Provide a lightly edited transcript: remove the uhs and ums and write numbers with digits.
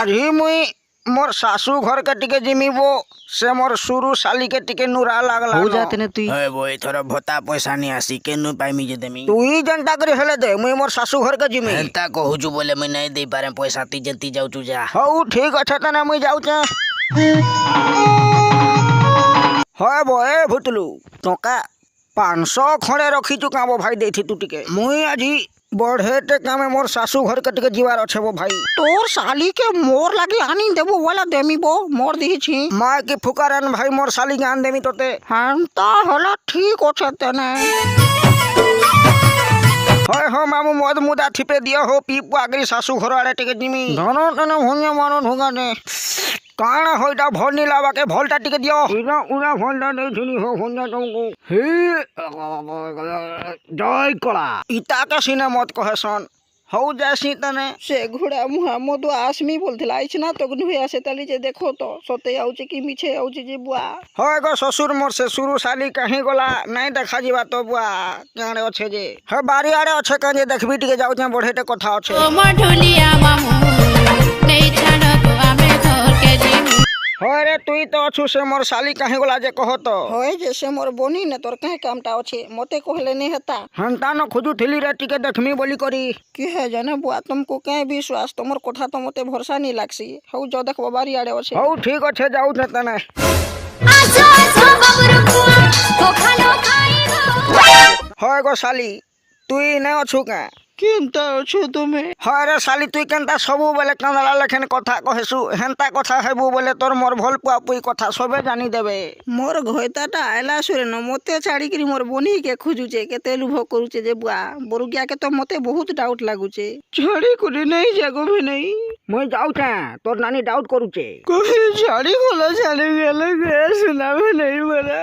आज ही मुई मोर सासू घर के टिके जिमी वो से मोर सुरु साली के टिके नुरा लागला हो जाते ने तुई हे बोई थोड़ा भत्ता पैसा नहीं आसी के नु पाइमी जे देमी तुई जनता करे हेले दे मुई मोर सासू घर के जिमी हेंता कहू छु बोले मैं नहीं दे पारे पैसा ती जंती जाऊ छु जा हऊ ठीक अच्छे तने मुई जाऊ छे হয় বয়ে ভুতলু টকা 500 খড়ে রখিছু কাবো ভাই দেইছি তু টিকে মুই আজি बढ़ेटे कामे मोर सासू घर के टिके जीवार अच्छे वो भाई तोर साली के मोर लागे आनी देबो वाला देमी बो मोर दिही छी माँ की फुकारन भाई मोर साली के आन देमी तोते हंता हला ठीक ओछे तने होय हो मामू मद मुदा थिपे दियो हो पीप आगरी सासू घर आड़े टिके जिमी धनो तने होने मानो होगा ने काना होइटा भल नी लावा के भलटा टिके दियो इना उना भलटा नहीं थनी हो होने तुमको हे जय कला इता का सीने मत कहेसन हौ जैसी तने से घोड़ा मुहा मदु आसमी बोलथिला आइछ ना तो गनु आसे तली जे देखो तो सते आउचे कि मिछे आउचे जे बुआ होय गो ससुर मोर से शुरू साली कहीं गला नहीं देखा जीवा तो बुआ काणे अच्छे जे हे बारी आड़े अच्छे काजे देखबी टिके जाउ छ बढ़ेटे कथा अच्छे ओ मढुलिया मामू नहीं छाड़ को आमे घर के जिमु होय रे तुई तो अछु से मोर साली कहीं गला जे कहो तो होय जैसे मोर बोनी ने तोर कहे कामटा अच्छे मते कहले नहीं हता हंता न खुजू थिली रे टिके देखमी बोली करी की है जाने बुआ तुमको कहे विश्वास तुमर कोठा तो मते भरोसा नहीं लागसी हौ जो देख बारी आड़े अच्छे हौ ठीक अच्छे जाऊ छ तने आजो आजो बबरू कुआ को खालो खाई गो होय गो साली तुई न अछु का केनता अच्छे तुमे हाय रे साली तुई केनता सबु बेले कांदला लेखन कथा कहेसु हेंता कथा हेबु बोले तोर मोर भल पुआ पुई कथा सबे जानी देबे मोर घोयताटा आइला सुरे न मते छाड़ी करी मोर बोनी के खोजुचे केते लुभ करूचे जे बुआ बरुगिया के तो मते बहुत डाउट लागुचे छाड़ी करी नहीं जागो भी नहीं मुई जाऊ छ तोर नानी डाउट करूचे कोई छाड़ी खोला छाड़ी गेले के सुना भी नहीं बोला